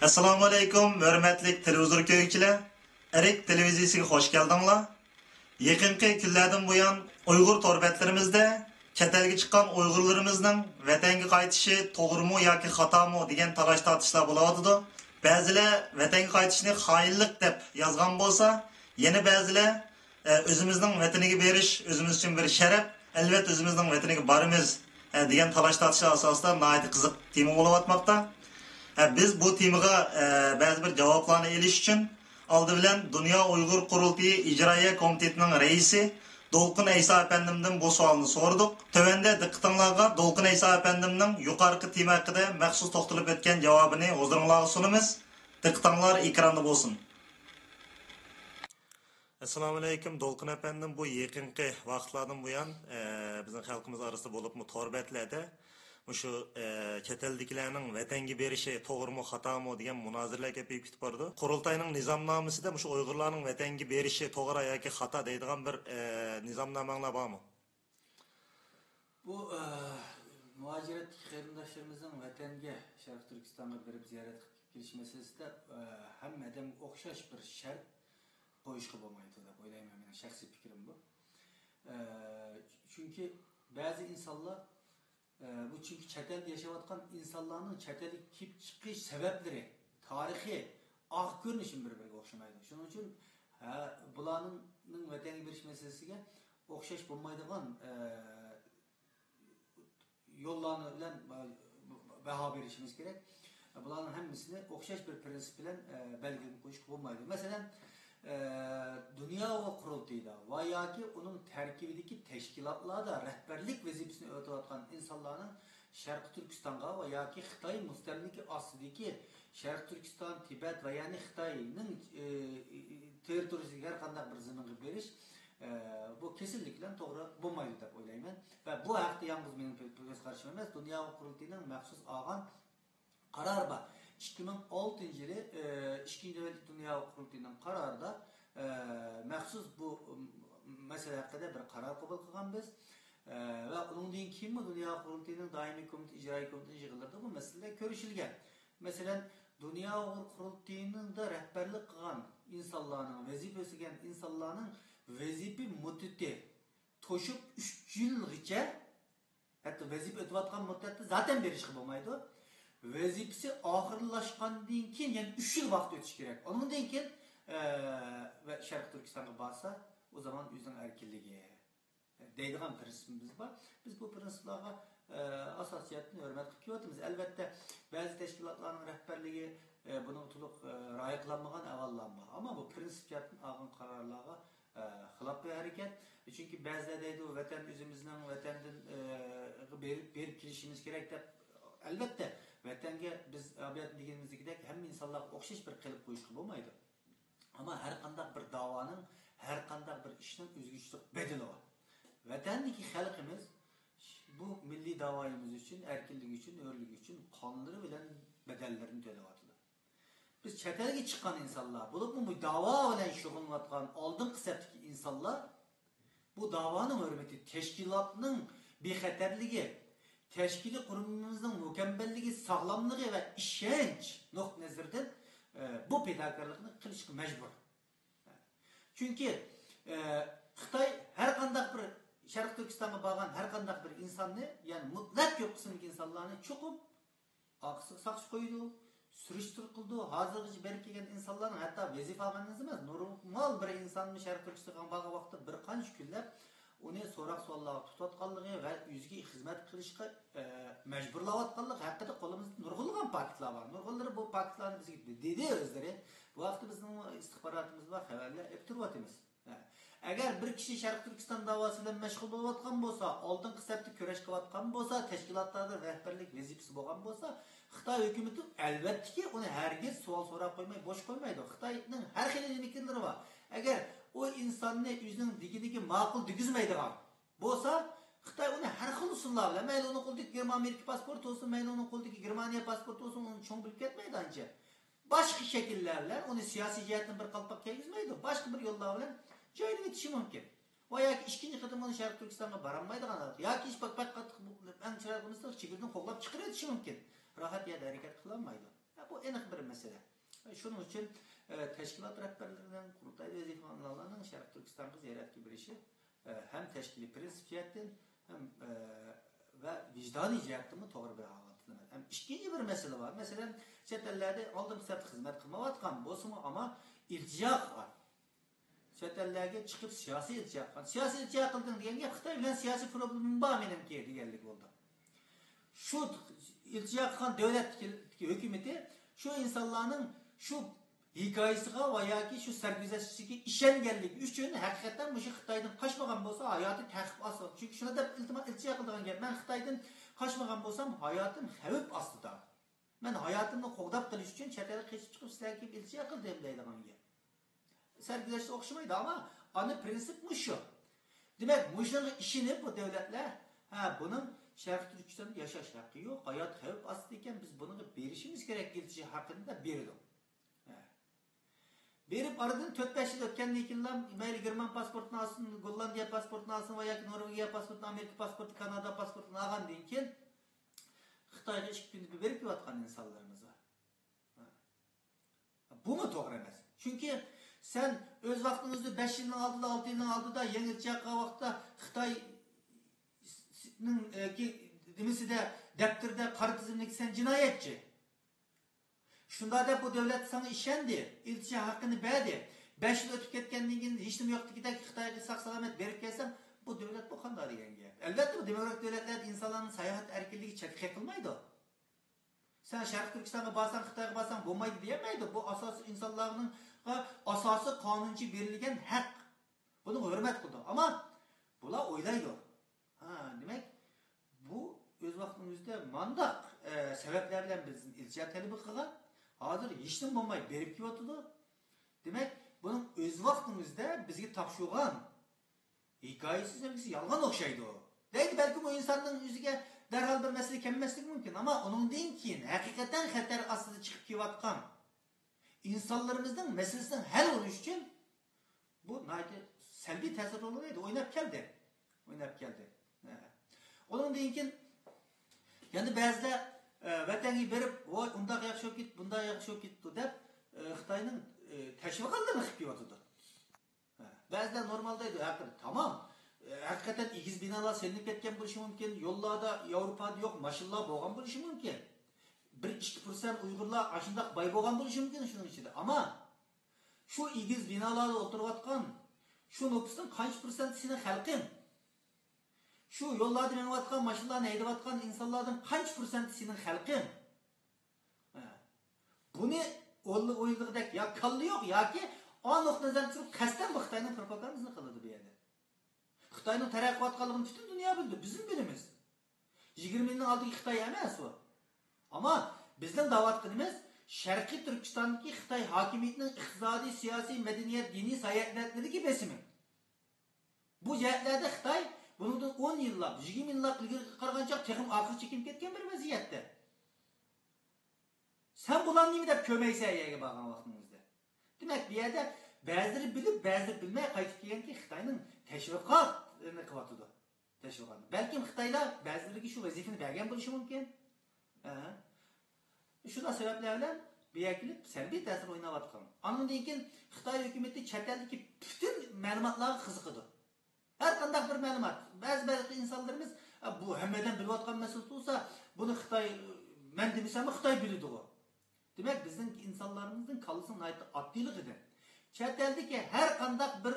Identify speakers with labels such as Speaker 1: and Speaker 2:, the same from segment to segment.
Speaker 1: Assalomu alaykum, hurmatli televizor ko'ruvchilar. Erik televiziyasiga xush keldinglar. Yaqinqi kunlardan buyon Uyg'ur torbetlarimizda chet elga chiqqan Uyg'urlarimizning vatanga qaytishi to'g'rimi yoki xatomi degan talash tortishlar bo'layotdi. Ba'zilar vatanga qaytishni xoinlik deb yozgan bo'lsa, yana ba'zilar o'zimizning vataniga berish o'zimiz uchun bir sharaf, albatta o'zimizning vataniga boramiz degan talash tortishlar asosida nihoyat qiziq tema bo'layotmoqda. Biz bu temaga ba'zi bir javoblarni elish uchun oldi bilan Dunyo Uyg'ur Qurultiyi ijroiya komitetining raisi Dolqin Aysa efendimdan bu savolni so'rdik. Tövende diqqatingizga Dolqin Aysa efendimning yuqorqi tema haqida maxsus to'xtalib o'tgan javobini huzuringizga sunamiz. Diqqatinglar ekranda bo'lsin. Assalomu alaykum Dolqin efendim, bu yaqinqi vaqtlardan buyon bizning xalqimiz orasida bo'libmi torbetlarda şu chet elliklarning vatanga berishi to'g'rimi xatomi degan munozaralar ko'payib ketib bordi. Qurultayning nizomnomasida shu Uyg'urlarning vatanga berishi to'g'ri yoki xato deydigan bir nizomnomalar bormi?
Speaker 2: Bu muhacirat qarindoshlarimizning vatanga Sharq Turkistonga berib ziyorat qilish masalasida hammadan o'xshash bir shart qo'yishga bo'lmaydi deb o'ylayman. Mening shaxsiy fikrim bu. Chunki ba'zi insonlar bu çünkü çetel yaşayotgan insanların çeteli kip çıkış sebepleri, tarihi, ah görünüşün birbirine okşamaydı. Şunun için bulanın vatanga berish meselesiga o'xshash bo'lmaydigan yollarni bilan baho berishimiz kerak. Bularning hammasini o'xshash bir prinsip bilan belgilab qo'yish bo'lmaydi. Masalan, Dünya Qurultayida va yoki uning tarkibidagi tashkilotlarda rahbarlik vazifasini o'tayotgan insonlarning Sharq Turkistonga va yoki Xitoy mustamliki ostidagi Sharq Turkiston, Tibet va ya'ni Xitoyning territoriyasiga har qanday bir zaminga berish bu kesinlikle to'g'ri bo'lmaydi deb o'ylayman. Va bu haqda yalnız mening ko'z qarashim emas, Dunyo Qurultayining maxsus olgan qarori bor. 2006 yılı 2. Dünya Qurultayining qarorida maxsus bu mesele hakkında bir karar qabul qilgan biz ve undan keyin Dunyo Qurultayining doimiy komiteti, ijroiy komiteti yig'inlarida bu masalalar ko'rishilgan. Masalan, Dunyo Qurultayining da rahbarlik qilgan insonlarning vazifasiga insonlarning vazifa muddati to'shib 3 yilgacha, hatto vazifa o'tayotgan muddatda zaten berishga bo'lmaydi. Vazifesi ahırlaşkandan keyin yani 3 yıl vaqt o'tish kerak. Ondan keyin ve Sharq Turkistonga borsa, o zaman o'zining erkinligi deydigan prinsipimiz var. Biz bu prinsiplarga asosiyatni hurmat qilib kelyapmiz. Albatta, ba'zi tashkilotlarning rahbarligi buning to'liq rioya qilinmagan avvallanma. Ama bu prinsipiyatni olgan qarorlarga xilof bir harakat. Çünkü ba'zilar deydi, vatan o'zimizning vatandan berib kelishimiz kerak deb. Albatta, vatanga biz abiyat deganimizdek hamma insonlar o'xshash bir qilib qo'yishga bo'lmaydi. Ama her qanday bir da'voning, her qanday bir ishning o'zgarishlik bedeli bor. Vatandagi xalqimiz bu milliy da'voyimiz uchun, erkinlik uchun, o'rlik uchun qonlari bilan bedellarini to'layapti. Biz chet elga chiqqan insonlar, bu da'vo bilan shug'ullanayotgan oldingi safdagi insonlar bu da'voning hurmati, tashkilotning bexatarligi, teşkili kurumumuzun mükemmelligi, sağlamlığı ve işenç nokta nazardan bu fedakarlıkını kılışkı mecbur. Çünkü Xitay her kandak bir Şarkı Türkistan'a bağlan her kandak bir insanı yani mutlak yok kısımdaki insanlarını çokup aksık saksı koydu, sürüştür kıldı. Hazırlıcı berkegen insanların hatta vazife almanız demez. Normal bir insanın Şarkı Türkistan'a bağlı vakti bir kanç günler onu sorak so'llarga tutayotganligi va o'ziga xizmat qilishga majburlayotganligi haqida qo'limizda nurg'ulg'an faktlar bor. Nurg'ullar bu faktlarni bizga dedi o'zlari. Bu vaqtda bizning istixborotimiz va xabarlar aytib. Agar bir kishi Sharq Turkiston da'vosi bilan mashg'ul bo'layotgan bo'lsa, oldingi safda kurash qilayotgan bo'lsa, tashkilotlarda rahbarlik vazifasi bo'lgan bo'lsa, Xitoy hukumati albatta uni hargiz savol so'rab qo'ymay, bo'sh qo'ymaydi. Xitoyning har xil fikrlari bor. Agar o insanı o'zining digidagi ma'qul digizmaydigan bo'lsa, Xitoy uni har xil usullar bilan, mayli uni qo'lidagi Amerika pasporti olsun, mayli uni qo'lidagi Germaniya pasporti olsun, uni cho'ng bilib ketmaydi ancha. Boshqa shakllar bilan uni siyosiy jihatdan bir qalpoq kiygizmaydi. Boshqa bir yo'llar bilan joyini etishi mumkin. Va yoki ikkinchi qatam uni Sharq Turkistonga boramaydigan yoki ish qattiq eng chiroyli chegirdan qo'llab chiqarib etishi mumkin. Rahat yerda harakat qilolmaydi. Bu aniq bir mesele. Şunun için teşkilat rehberlerinden, kurultay vazifelerinden Şarkı Türkistan'ı ziyaretki bir işi hem teşkili prinsip cihetten hem ve vicdani cihetten mi doğru bir ağlatını. Hem ikinci bir mesele var. Mesela chet ellerde aldım sert hizmet kılmavatkan bozumu ama iltica var. Chet ellerge çıkıp siyasi iltica var. Siyasi iltica kıldın diyenge Xitay bilen siyasi problemim var menimki diyenlik oldu. Şu iltica kılan devlet hükümeti şu insanların şu hikayesine veya ki şu sergüzeşçisi işengenlik üçün hakikaten bu şey Xitay'dan kaçmagan bolsa hayatı takip asıl. Çünkü şuna da iltica kıldığın gibi ben Xitay'dan kaçmagan bolsam hayatım hevip aslında. Ben hayatımda qoğdap kılış üçün çetele keçip çıkıp sizler gibi iltica kıldım deydiğin gibi. Sergüzeşçisi okşamaydı ama anı prinsip mu şu. Demek muşun işini bu devletler bunun Şarkı Türkistan'da yaşaş hakkı yok. Hayat hevip aslıyken biz bunu berişimiz gerek iltica hakkını da berdim. Berip aradan 4-5 yıl ötkenliği yıldan mayli German pasportunu alsın, Gollandiya pasportunu alsın veya Norvegiya pasportunu, Amerika pasportu, Kanada pasportunu algan deyinken Xitayga iş günü berip yatkan insanlarımız var. Bu mu doğru emas? Çünkü sen öz vaktınızda 5 yılın aldı da 6 yılın aldı da yengilcek vakta Xitay'nın demisi de deptirde karı tizimlik sen cinayetçi. Şunda da bu devlet sana işendi, iltica hakkını verdi. 5 yıl ötüp ketkenliğin hiç mi yoktu ki de Xitay'a sağ salamet verip gelsem bu devlet bu kadar yenge. Elbette bu demokratik devletler insanların seyahat erkinliği çekik kılmaydı. Sen Şarkı Türkistan'a basan, Xitay'a basan bulmaydı diyemeydi. Bu asası insanların asası kanuncu verilgen hak. Bunu hürmet kıldı. Ama bula oylaydı. Demek bu öz vaktimizde mandak sebeplerle bizim iltica talebi kılan hazır hiçten bulmayı berip ki oturdu. Demek bunun öz vaktimizde bizge tapşırgan hikayesi sevgisi yalgan okşaydı o. Deydi belki bu insanın yüzüge derhal bir mesele kemmeslik mümkün ama onun deyin ki hakikaten xatar aslında çıkıp kivatkan insanlarımızın meselesinden hal oluş için bu naydi selbi tesir olurdu. Oynap geldi. Oynap geldi. Onun deyin ki yani bazıda vatani berip voy unda yaxşı git, bunda yaxşı git dep Xitayning teşvik qildini qilib yo'tdi. Ba'zida normaldaydi. Tamam. Hakikaten igiz binalar selinip ketken bo'lishi mumkin. Yo'llarda Yevropada yo'q mashinlar bo'lgan bo'lishi mumkin. 1-2% Uyg'urlar ashundaq boy bo'lgan bo'lishi mumkin shuning ichida. Ama şu igiz binalarda o'tirayotgan şu nüfusning qancha % sening xalqing? Şu yollarda menayotgan mashinlarni haydayotgan insonlardan qancha % sening xalqing? Buni o'ylig'idek ya kalli yo'q yoki aniq nazar turib qasdan Xitoyning propagandasini qiladi bu yerda. Xitoyning taraqqiyotganligini butun dunyo bildi, bizim bilimiz. 20 yilning oldingi Xitoy emas u. Ama bizning da'vat qilimiz Sharqiy Turkistondagi Xitoy hokimiyatining iqtisodiy, siyosiy, madaniyat, diniy sayohatlaridagi besimi. Bu jihatlarda Xitoy bundan 10 yillab, 20 yillab ilgari qaragancha texim oxir chekinib ketgan bir vaziyatda. Sen bularni nima deb ko'maysayaga borgan vaqtingizda. Demak, bu yerda ba'zileri bilib, ba'zileri bilmay qaytib kelganki Xitoyning tashviqotini qilyotdi. Tashviqot. Balki Xitoylar ba'zilariga shu vazifani bergan bo'lishi mumkin. Shuna sabablar bilan buyakilib salbiy ta'sir o'ynayotgan. Ondan keyin Xitoy hukumatı chet eldagi butun ma'lumotlarga qiziqadi. Her qanday bir ma'lumot. Ba'zi insonlarimiz bu hammadan bilayotgan masala bo'lsa, buni Xitoy men demasam Xitoy biladi o. Demek bizim insanlarımızın kalısının adliliğidir. Chet eldeki her qanday bir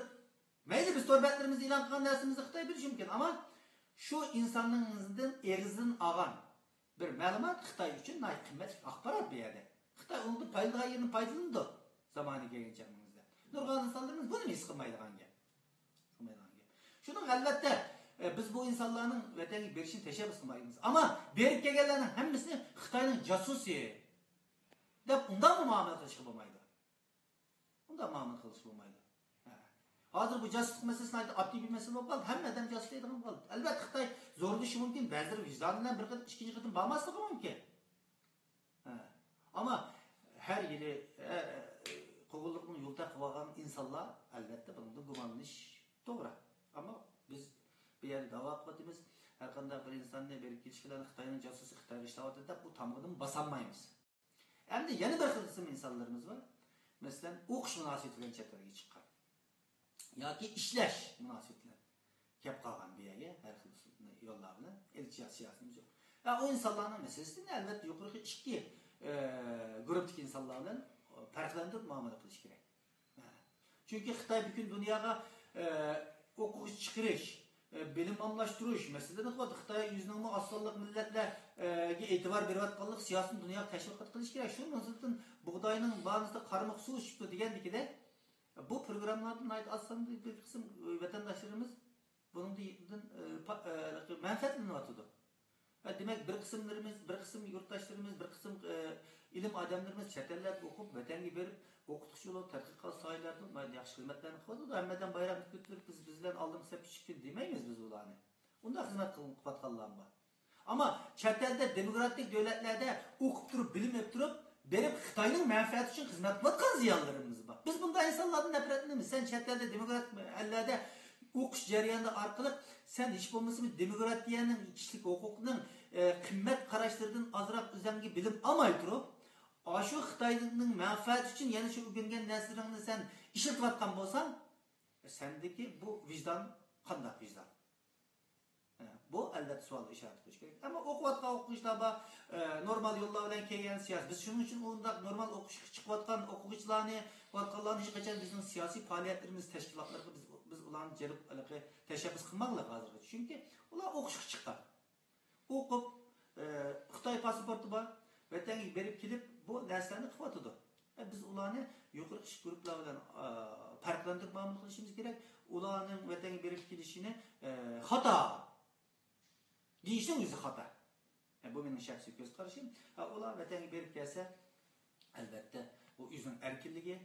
Speaker 2: mayli biz torbetlerimizi ilan qilgan narsamizni Xitoy bilishi mumkin ama şu insanlarımızdan erizdan olgan bir ma'lumot Xitoy uchun qimmatli axborot bu yerda. Xitoy uni foydalangan yerini foydalanadi zamoni kelganchagimizda. Nurg'on insonlarimiz buni his qilmaydigan gap. Şunun albatta biz bu insanların vatanga berishini tashabbus qilmaymiz. Ama berib kelganlarning hammasini Xitoyning jasusi deb undan muomala qilishga bo'lmaydi. Undan muomala qilishga bo'lmaydi. Hozir bu jasuslik masalasini oddiy bir masala bo'lib qoldi. Hammadan jasuslaydigan bo'ldi. Albatta Xitoy zo'rlashi mumkin, ba'zilar vijdonidan bir qadam ikkinchi qadam bormasligi mumkin. Ama her yili qo'g'illikning yo'lda qilgan insonlar albatta bundan gumonlanish to'g'ri. Ama biz bir yerde dava etmemiz her qanday bir insanla berib kelishlarni Xitoyning jasusi Xitoyga ishlayotdi deb bu tamg'idan basanmaymiz. Hem de yeni bir kısım insanlarımız var. Mesela o'qish munosabatlarini chetlarga chiqqan. Yoki ishlash munosabatlar kelib qolgan bu yerga har xil yo'llar bilan elchi siyosatimiz yo'q. O insanlarning masalasini albatta yuqorgi ikki guruhdagi insonlar bilan farqlantirib muomala qilish kerak. Chunki Xitoy butun dunyoga o'qish chiqarish, bilim almashtirish masalasida Xitoy yuzning osonlik millatlarga e'tibor berayotganlik siyosatini dunyoga tashviqot qilish kerak. Shu masalan bug'doyning bazida qarmoq suv ichibdi degandikida bu programlardan aslında bir kısım vatandaşlarımız bunun menfaatlanıyordu. Demek bir kısımlarımız, bir kısım yurttaşlarımız, bir kısım ilim adamlarımız çetellerle okup vatanga berip o'qituvchi bo'lib tadqiqot sohalarida mayli yaxshi xizmatlarni qiladi. Hammadan bayram kutib bizlar oldimiz sepishib demaymiz biz ularni. Unda xizmat qilayotganlar bor. Ama chet elda demokratik davlatlarda o'qib turib, bilim olib turib, berib Xitoyning manfaati uchun xizmat qilayotgan ziyonlarimiz bor. Biz bunday insonlardan nafratlanamiz. Sen chet elda demokratik ellarda o'qish jarayonida orqali sen hech bo'lmasa demokratiyaning kishilik huquqining qimmat qarashlaridan ozroq o'zingga bilim olmay turib, shu Xitoyning manfaati uchun yana shu o'rgangan narsalaringni sen ishlatayotgan bo'lsang, sendagi bu vijdon qanday vijdon? Bu albatta savol ishorat qilish kerak. Ammo o'qiyotgan o'quvchilar bor, normal yo'llar bilan kelgan siyosiy. Biz shuning uchun unda normal o'qishga chiqayotgan o'quvchilarni, vatqonlarni hech qachon bizning siyosiy faoliyatlarimiz tashkilotlarga biz ularni jalb tashabbus qilmoqlar hozirgacha. Chunki ular o'qishga chiqqan. O'qib, Xitoy pasporti bor, vatanga berib kelib bu narsalarni qilyotdi. Biz ularni yuqori ish guruhlari bilan farqlantirib muomala qilishimiz kerak. Ularning vatanga berib kelishini xato deyishning o'zi xato. Bu mening shaxsiy ko'z qarashim. Ular vatanga berib kelsa, albatta bu o'zining erkinligi.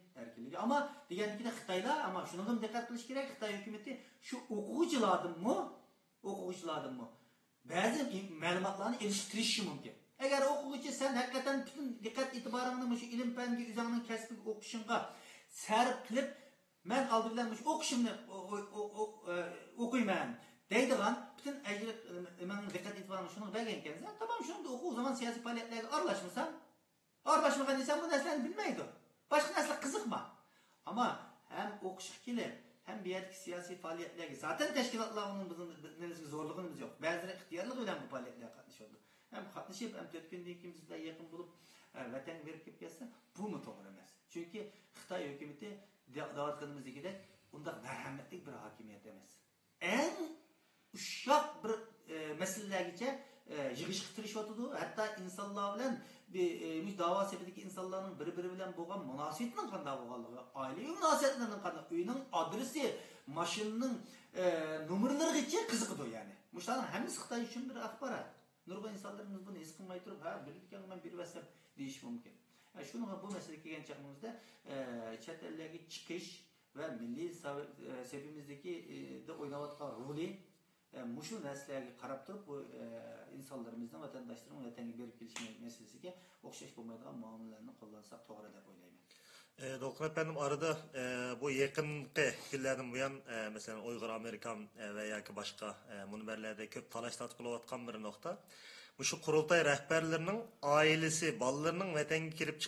Speaker 2: Ammo deganlikda Xitoylar, ammo shuni ham diqqat qilish kerak, Xitoy hukumatı shu o'quvchilardanmi ba'zi ma'lumotlarni erishtirishi mumkin. Agar o'quvchi sen haqiqatan butun diqqat e'tiboringni shu ilm fanga o'zingning kasbiga o'qishingga sarf qilib, men oldi bilan shu o'qishimni o'qiyman deydigan bütün ecri imanın dikkat itibarını şunu bergen ekansan, tamam şunu da oku, o zaman siyasi faaliyetlerle aralashmagan insan bu narsalarni bilmaydi. Başka narsalar qiziqma. Ama hem o'qish kelib, hem bir yerdeki siyasi faaliyetlerge zaten teşkilatlarının bizim zorluğumuz yok. Bazıları ihtiyarlık bilen bu faaliyetlerle katlaşıyordu. Hem katlaşıp hem 4 günden ikimizle yakın bulup vatan verip gelip gelse bu mu doğru emas? Çünkü Xitoy hükümeti davatlarımızda gidip bunda merhametlik bir hakimiyet emas. En uşak bir meselelerce yığışık tirişiyordu. Hatta insanlar bilen bir dava sepetindeki insanların birbiri bilen boğan münasebetinin kandaa boğanlığı, aile münasebetlerinin kandaa, öyünün adresi, maşınının numaraları geçe kızıqdı yani. Muşların hemiz Xitoy için bir akbarat. Nurg'un insanlarımız bunu his qilmay turib, ha, bilirken ben bir vasıf deyiş mümkün. Şunu bu mesele kelgan chaqmamizda chet ellarga chiqish va milliy sepimizdagi de o'ynayotgan roli mushu narsalarga qarab turib bu insonlarimizdan vatandoshlarimiz vatanga berib kelish masalasiga o'xshash bo'lmaydigan muomalalarni qo'llansak to'g'ri deb o'ylayman.
Speaker 1: Doktor efendim arada bu yakınki günlerden bu yan mesela Uygur Amerikan veya ki başka munberlerde köp talaş tatbilatkan bir nokta. Bu şu kurultay rehberlerinin ailesi, ballarının vatanga kirip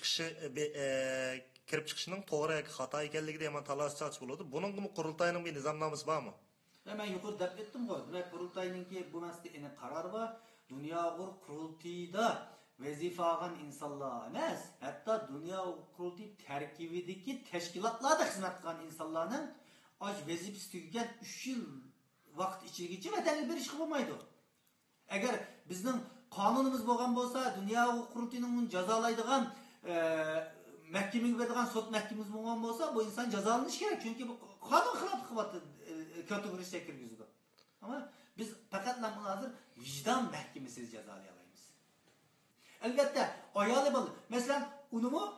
Speaker 1: çıkışının to'g'ri yoki xato ekanligida hemen talaş çarç buluyordu. Bunun bu kurultayının bir nizamnaması var mı?
Speaker 2: Ben yukarı dep ettim koy. Demek kurultayınki bu meselede karar var. Dünya kurultayda vazife algan insanlar emas, hatta dünya kurultayı terkibideki teşkilatlarda hizmet kılan insanların aç vazifesi tükengen 3 yıl vakt içeriği vatanga bir iş kılmaydı. Eğer bizning qonunimiz bo'lgan bo'lsa, dünya kurultayının jazolaydigan mahkemeye verdiğin sot mahkememiz bo'lgan bo'lsa, bu insan jazolanishi kerak. Çünkü bu qonun xilaf qilibdi kategorisiga kirgizdi. Ama biz faqat hazır vicdan mahkemesiz jazolayalaymiz. Albatta, ayoli bol. Mesela unumu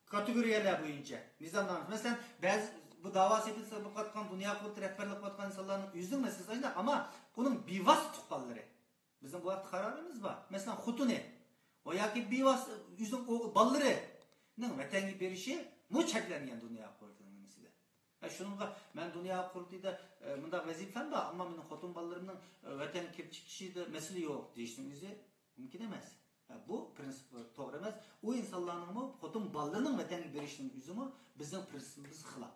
Speaker 2: kategoriyalar bo'yicha nizomlanamiz. Mesela bazı bu dava sepetida bo'lgan dünya kurultayı rehberlik qilgan insonlarning yüzün meselesi ama bunun bivas tuqqanlari. Bizim bu vaqt qarorimiz var. Mesela xutuni veya ki bivas yüzün ballari vatanga berishi mu cheklangan dünya kurultayının mesele. Şununla ben dünya kurultayda bunda vazifem var ama benim xotin ballarining vatan kirib chiqishida mesele yo'q deyishimiz mumkin emas. Bu prensip to'g'ri emas. U inson insanların mı, xotin ballarının vatanga berishning o'zi bizning prinsipimizga xilof.